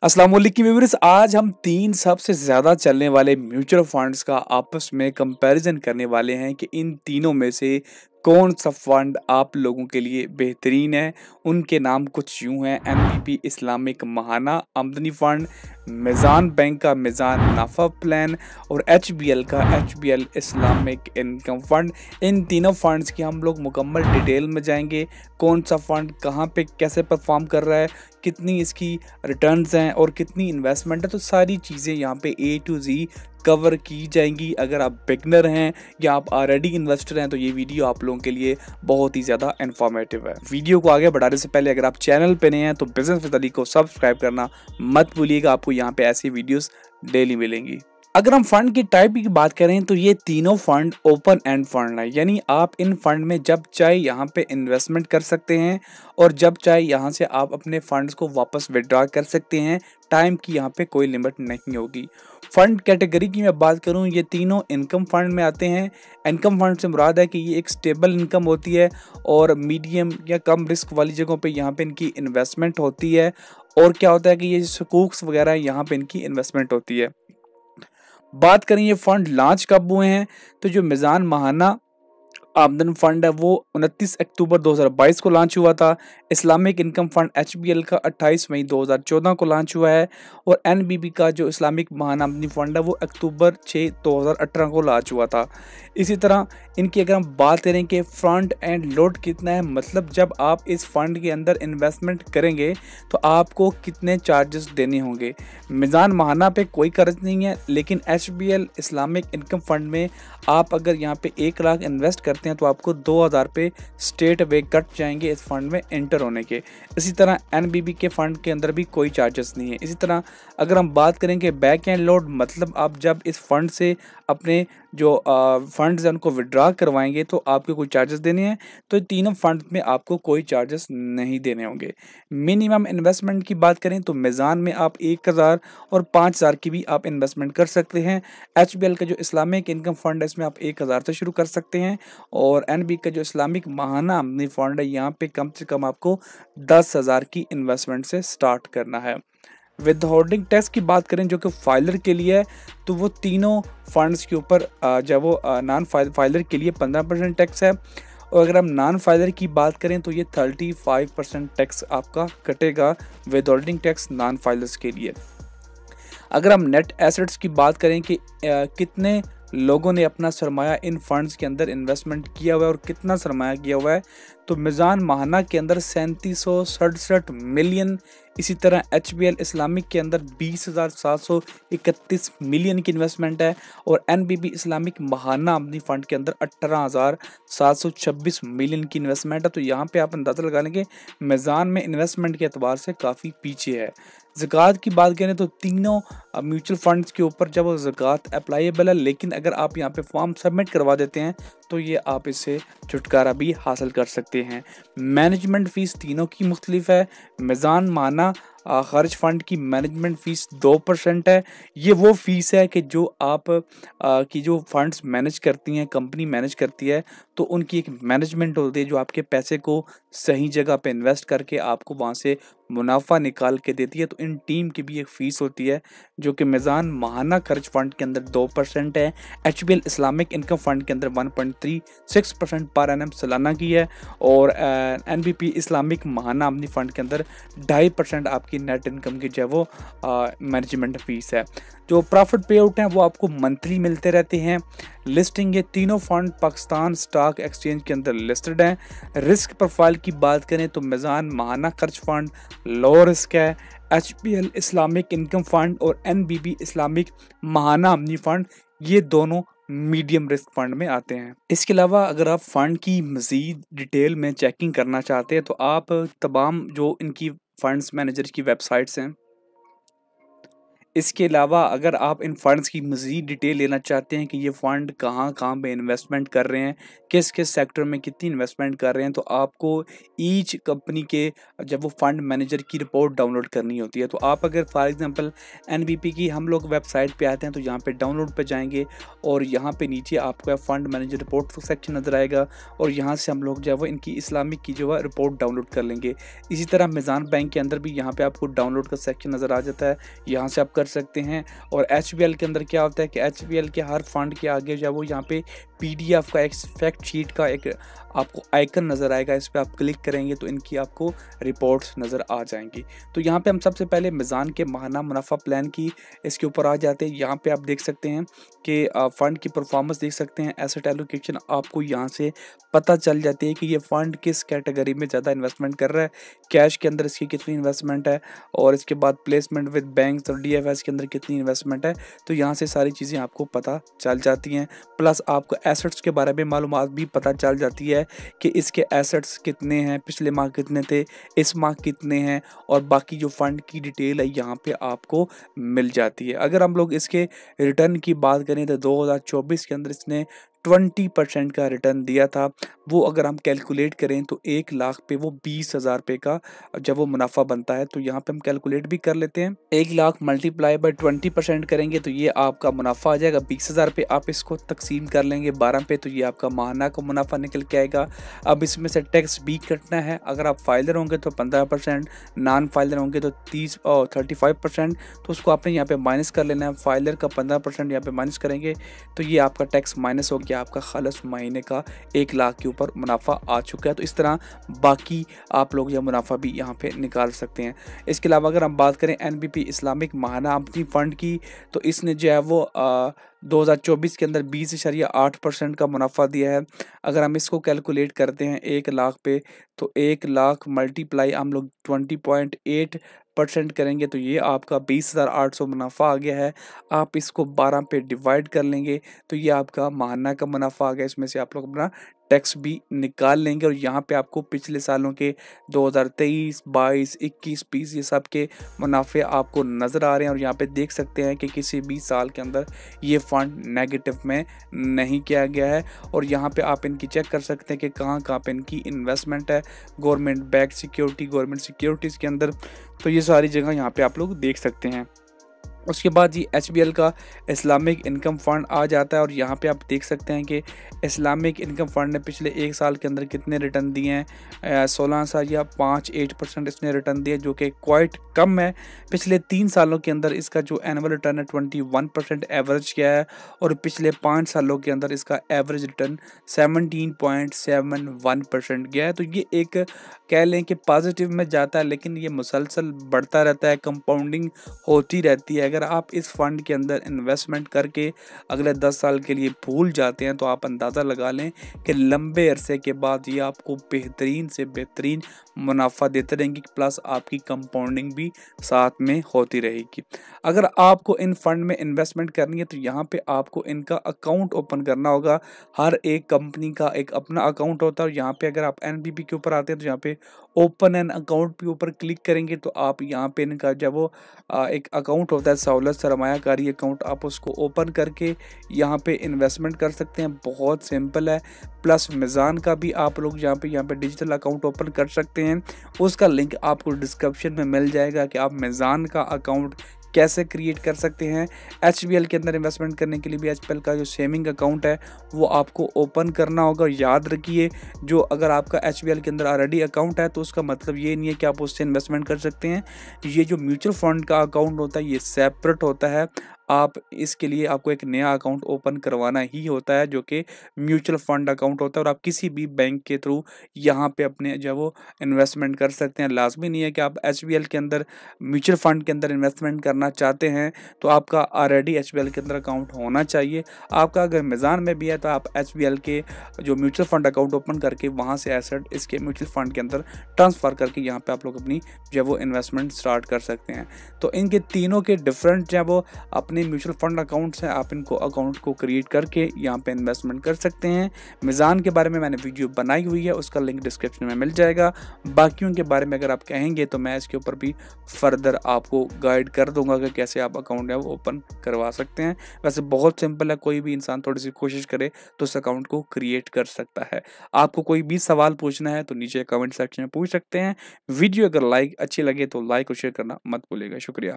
अस्सलाम वालेकुम व्यूअर्स, आज हम 3 सबसे ज़्यादा चलने वाले म्यूचुअल फंड्स का आपस में कंपैरिजन करने वाले हैं कि इन तीनों में से कौन-सा फ़ंड आप लोगों के लिए बेहतरीन है। उनके नाम कुछ यूँ हैं: एनबीपी इस्लामिक महाना आमदनी फ़ंड, मीज़ान बैंक का मीज़ान नाफ़ा प्लान और एचबीएल का एचबीएल इस्लामिक इनकम फ़ंड। इन तीनों फ़ंड्स की हम लोग मुकम्मल डिटेल में जाएँगे। कौन-सा फ़ंड कहाँ पे कैसे परफ़ॉर्म कर रहा है, कितनी इसकी रिटर्न्स हैं और कितनी इन्वेस्टमेंट है, तो सारी चीज़ें यहाँ पे ए टू ज़ी कवर की जाएंगी। अगर आप बिगनर हैं या आप ऑलरेडी इन्वेस्टर हैं तो ये वीडियो आप लोगों के लिए बहुत ही ज़्यादा इन्फॉर्मेटिव है। वीडियो को आगे बढ़ाने से पहले अगर आप चैनल पे नए हैं तो बिजनेस विद अली को सब्सक्राइब करना मत भूलिएगा, आपको यहाँ पे ऐसी वीडियोस डेली मिलेंगी। अगर हम फंड की टाइप की बात करें तो ये तीनों फंड ओपन एंड फंड है, यानी आप इन फंड में जब चाहे यहाँ पे इन्वेस्टमेंट कर सकते हैं और जब चाहे यहाँ से आप अपने फंड्स को वापस विड्रॉ कर सकते हैं। टाइम की यहाँ पे कोई लिमिट नहीं होगी। फंड कैटेगरी की मैं बात करूँ, ये तीनों इनकम फंड में आते हैं। इनकम फंड से मुराद है कि ये एक स्टेबल इनकम होती है और मीडियम या कम रिस्क वाली जगहों पे यहाँ पे इनकी इन्वेस्टमेंट होती है। और क्या होता है कि ये सुकूक्स वगैरह यहाँ पे इनकी इन्वेस्टमेंट होती है। बात करें ये फंड लॉन्च कब हुए हैं, तो जो मीज़ान महाना आमदन फंड है वो 29 अक्टूबर 2022 को लॉन्च हुआ था। इस्लामिक इनकम फंड एचबीएल का 28 मई 2014 को लॉन्च हुआ है और एनबीबी का जो इस्लामिक महाना आमदनी फंड है वो अक्टूबर 6 2018 को लॉन्च हुआ था। इसी तरह इनकी अगर हम बात करें कि फ्रंट एंड लोड कितना है, मतलब जब आप इस फंड के अंदर इन्वेस्टमेंट करेंगे तो आपको कितने चार्जेस देने होंगे। मीज़ान महाना पे कोई कर्ज नहीं है, लेकिन एचबीएल इस्लामिक इनकम फंड में आप अगर यहाँ पे 1 लाख इन्वेस्ट करते हैं तो आपको 2000 रुपये स्ट्रेट अवे कट जाएंगे इस फंड में एंटर होने के। इसी तरह एनबीबी के फंड के अंदर भी कोई चार्जेस नहीं है। इसी तरह अगर हम बात करें कि बैक एंड लोड, मतलब आप जब इस फंड से अपने जो फंड्स हैं उनको विड्रॉ करवाएंगे तो आपको कोई चार्जेस देने हैं, तो तीनों फंड में आपको कोई चार्जेस नहीं देने होंगे। मिनिमम इन्वेस्टमेंट की बात करें तो मीज़ान में आप 1000 और 5000 की भी आप इन्वेस्टमेंट कर सकते हैं। एचबीएल का जो इस्लामिक इनकम फंड है इसमें आप 1000 से शुरू कर सकते हैं और एनबी का जो इस्लामिक महाना आमदनी फंड है यहाँ पे कम से कम आपको 10,000 की इन्वेस्टमेंट से स्टार्ट करना है। विद होल्डिंग टैक्स की बात करें जो कि फाइलर के लिए है, तो वो तीनों फंड्स के ऊपर जब वो नॉन फाइलर के लिए 15% टैक्स है और अगर हम नॉन फाइलर की बात करें तो ये 35% टैक्स आपका कटेगा with holding tax non filers के लिए। अगर हम नेट एसेट्स की बात करें कि कितने लोगों ने अपना सरमाया इन फंड्स के अंदर इन्वेस्टमेंट किया हुआ है और कितना सरमाया किया हुआ है, तो मीज़ान महाना के अंदर 3767 मिलियन, इसी तरह एचबीएल इस्लामिक के अंदर 20,731 मिलियन की इन्वेस्टमेंट है और एनबीबी इस्लामिक महाना आमदनी फंड के अंदर 18,726 मिलियन की इन्वेस्टमेंट है। तो यहाँ पे आप अंदाज़ा लगा लेंगे मीज़ान में इन्वेस्टमेंट के एतबार से काफ़ी पीछे है। ज़कात की बात करें तो तीनों म्यूचुअल फंड्स के ऊपर जब वो ज़कात अप्लाइबल है, लेकिन अगर आप यहाँ पे फॉर्म सबमिट करवा देते हैं तो ये आप इससे छुटकारा भी हासिल कर सकते हैं। मैनेजमेंट फ़ीस तीनों की मुख्तलिफ है। मीज़ान माना खर्च फंड की मैनेजमेंट फ़ीस 2% है। ये वो फ़ीस है कि जो आप की जो फंड्स मैनेज करती हैं, कंपनी मैनेज करती है, तो उनकी एक मैनेजमेंट होती है जो आपके पैसे को सही जगह पे इन्वेस्ट करके आपको वहाँ से मुनाफा निकाल के देती है। तो इन टीम की भी एक फ़ीस होती है जो कि मीज़ान महाना खर्च फंड के अंदर 2% है। एचबीएल इस्लामिक इनकम फंड के अंदर 1.36% पर एनम सालाना की है और एनबीपी इस्लामिक महाना आमदनी फंड के अंदर 2.5% आपकी नेट इनकम की जो है वो मैनेजमेंट फ़ीस है। जो प्रॉफिट पे आउट हैं वो आपको मंथली मिलते रहते हैं। लिस्टिंग, ये तीनों फंड पाकिस्तान स्टॉक एक्सचेंज के अंदर लिस्टेड हैं। रिस्क प्रोफाइल की बात करें तो मीज़ान महाना खर्च फंड लो रिस्क है। एचबीएल इस्लामिक इनकम फंड और एनबीबी इस्लामिक महाना आमदनी फंड ये दोनों मीडियम रिस्क फंड में आते हैं। इसके अलावा अगर आप फंड की मज़ीद डिटेल में चेकिंग करना चाहते हैं तो आप तमाम जो इनकी फंड्स मैनेजर की वेबसाइट्स हैं इसके अलावा अगर आप इन फंड्स की मज़ीद डिटेल लेना चाहते हैं कि ये फ़ंड कहाँ पे इन्वेस्टमेंट कर रहे हैं, किस सेक्टर में कितनी इन्वेस्टमेंट कर रहे हैं, तो आपको ईच कंपनी के जब वो फ़ंड मैनेजर की रिपोर्ट डाउनलोड करनी होती है। तो आप अगर फॉर एग्ज़ाम्पल एनबीपी की हम लोग वेबसाइट पे आते हैं तो यहाँ पे डाउनलोड पे जाएंगे और यहाँ पे नीचे आपको फ़ंड मैनेजर रिपोर्ट सेक्शन नज़र आएगा और यहाँ से हम लोग जो है वो इनकी इस्लामिक की जो है रिपोर्ट डाउनलोड कर लेंगे। इसी तरह मीज़ान बैंक के अंदर भी यहाँ पे आपको डाउनलोड का सेक्शन नज़र आ जाता है, यहाँ से आप कर सकते हैं। और एचबीएल के अंदर क्या होता है कि एचबीएल के हर फंड के आगे जो है वो यहाँ पे पीडीएफ का एक फैक्ट शीट का एक आपको आइकन नज़र आएगा, इस पर आप क्लिक करेंगे तो इनकी आपको रिपोर्ट्स नज़र आ जाएंगी। तो यहाँ पे हम सबसे पहले मीज़ान के माहाना मुनाफा प्लान की इसके ऊपर आ जाते हैं। यहाँ पे आप देख सकते हैं कि फ़ंड की परफॉर्मेंस देख सकते हैं, एसेट एलोकेशन आपको यहाँ से पता चल जाती है कि ये फ़ंड किस कैटेगरी में ज़्यादा इन्वेस्टमेंट कर रहा है, कैश के अंदर इसकी कितनी इन्वेस्टमेंट है और इसके बाद प्लेसमेंट विद बैंक्स और डीएफएस के अंदर कितनी इन्वेस्टमेंट है। तो यहाँ से सारी चीज़ें आपको पता चल जाती हैं, प्लस आपको एसेट्स के बारे में मालूमात भी पता चल जाती है कि इसके एसेट्स कितने हैं, पिछले माह कितने थे, इस माह कितने हैं और बाकी जो फंड की डिटेल है यहाँ पे आपको मिल जाती है। अगर हम लोग इसके रिटर्न की बात करें तो 2024 के अंदर इसने 20% का रिटर्न दिया था। वो अगर हम कैलकुलेट करें तो 1 लाख पे वो 20,000 रुपये का जब वो मुनाफा बनता है तो यहाँ पे हम कैलकुलेट भी कर लेते हैं। 1 लाख मल्टीप्लाई बाय 20% करेंगे तो ये आपका मुनाफा आ जाएगा 20,000 रुपये। आप इसको तकसीम कर लेंगे 12 पे तो ये आपका माहाना का मुनाफा निकल के आएगा। अब इसमें से टैक्स भी कटना है, अगर आप फाइलर होंगे तो 15%, नॉन फाइलर होंगे तो 30 और 35%, तो उसको आपने यहाँ पे माइनस कर लेना है। फाइलर का 15% यहाँ पे माइनस करेंगे तो ये आपका टैक्स माइनस हो गया, आपका खालस महीने का 1 लाख के ऊपर मुनाफा आ चुका है। तो इस तरह बाकी आप लोग यह मुनाफा भी यहाँ पे निकाल सकते हैं। इसके अलावा अगर हम बात करें एनबीपी इस्लामिक माहाना आमदनी फ़ंड की तो इसने जो है वो 2024 के अंदर 20.8% का मुनाफा दिया है। अगर हम इसको कैलकुलेट करते हैं 1 लाख पे तो 1 लाख मल्टीप्लाई हम लोग 20.8% करेंगे तो ये आपका 20,800 मुनाफा आ गया है। आप इसको 12 पे डिवाइड कर लेंगे तो ये आपका माहाना का मुनाफा आ गया। इसमें से आप लोग अपना टैक्स भी निकाल लेंगे और यहाँ पे आपको पिछले सालों के 2023, 22, 21, 20 ये सब के मुनाफे आपको नज़र आ रहे हैं और यहाँ पे देख सकते हैं कि किसी भी साल के अंदर ये फ़ंड नेगेटिव में नहीं किया गया है। और यहाँ पे आप इनकी चेक कर सकते हैं कि कहाँ पे इनकी इन्वेस्टमेंट है government back security, government securities के अंदर। तो ये सारी जगह यहाँ पे आप लोग देख सकते हैं। उसके बाद जी एचबीएल का इस्लामिक इनकम फ़ंड आ जाता है और यहाँ पे आप देख सकते हैं कि इस्लामिक इनकम फ़ंड ने पिछले 1 साल के अंदर कितने रिटर्न दिए हैं। 16 या 5-8% इसने रिटर्न दिए जो कि क्वाइट कम है। पिछले 3 सालों के अंदर इसका जो एनुअल रिटर्न है 21% एवरेज किया है और पिछले 5 सालों के अंदर इसका एवरेज रिटर्न 17.71% गया है। तो ये एक कह लें कि पॉजिटिव में जाता है, लेकिन ये मुसलसल बढ़ता रहता है, कंपाउंडिंग होती रहती है। अगर आप इस फंड के अंदर इन्वेस्टमेंट करके अगले 10 साल के लिए भूल जाते हैं तो आप अंदाज़ा लगा लें कि लंबे अरसे के बाद ये आपको बेहतरीन से बेहतरीन मुनाफा देते रहेंगे, प्लस आपकी कंपाउंडिंग भी साथ में होती रहेगी। अगर आपको इन फंड में इन्वेस्टमेंट करनी है तो यहाँ पे आपको इनका अकाउंट ओपन करना होगा। हर एक कंपनी का एक अपना अकाउंट होता है और यहाँ पे अगर आप एनबीपी के ऊपर आते हैं तो यहाँ पे ओपन एन अकाउंट के ऊपर क्लिक करेंगे तो आप यहाँ पे इनका जब वो एक अकाउंट होता है सहूलत सरमायाकारी अकाउंट, आप उसको ओपन करके यहाँ पे इन्वेस्टमेंट कर सकते हैं। बहुत सिंपल है। प्लस मीज़ान का भी आप लोग यहाँ पे डिजिटल अकाउंट ओपन कर सकते हैं। उसका लिंक आपको डिस्क्रिप्शन में मिल जाएगा कि आप मीज़ान का अकाउंट कैसे क्रिएट कर सकते हैं। एचबीएल के अंदर इन्वेस्टमेंट करने के लिए भी एचबीएल का जो सेविंग अकाउंट है वो आपको ओपन करना होगा। और याद रखिए, जो अगर आपका एचबीएल के अंदर ऑलरेडी अकाउंट है तो उसका मतलब ये नहीं है कि आप उससे इन्वेस्टमेंट कर सकते हैं। ये जो म्यूचुअल फंड का अकाउंट होता है ये सेपरेट होता है। आप इसके लिए आपको एक नया अकाउंट ओपन करवाना ही होता है जो कि म्यूचुअल फंड अकाउंट होता है और आप किसी भी बैंक के थ्रू यहाँ पे अपने जो वो इन्वेस्टमेंट कर सकते हैं। लाजमी नहीं है कि आप एचबीएल के अंदर म्यूचुअल फंड के अंदर इन्वेस्टमेंट करना चाहते हैं तो आपका ऑलरेडी एचबीएल के अंदर अकाउंट होना चाहिए। आपका अगर मीज़ान में भी है तो आप एचबीएल के जो म्यूचुअल फंड अकाउंट ओपन करके वहाँ से एसेट इसके म्यूचुअल फंड के अंदर ट्रांसफ़र करके यहाँ पर आप लोग अपनी जो वो इन्वेस्टमेंट स्टार्ट कर सकते हैं। तो इनके तीनों के डिफरेंट जो वो अपने जितने म्यूचुअल फंड अकाउंट्स हैं आप इनको अकाउंट को क्रिएट करके यहाँ पे इन्वेस्टमेंट कर सकते हैं। मीज़ान के बारे में मैंने वीडियो बनाई हुई है, उसका लिंक डिस्क्रिप्शन में मिल जाएगा। बाकियों के बारे में अगर आप कहेंगे तो मैं इसके ऊपर भी फर्दर आपको गाइड कर दूंगा कि कैसे आप अकाउंट है वो ओपन करवा सकते हैं। वैसे बहुत सिंपल है, कोई भी इंसान थोड़ी सी कोशिश करे तो उस अकाउंट को क्रिएट कर सकता है। आपको कोई भी सवाल पूछना है तो नीचे कमेंट सेक्शन में पूछ सकते हैं। वीडियो अगर अच्छी लगे तो लाइक और शेयर करना मत भूलिएगा। शुक्रिया।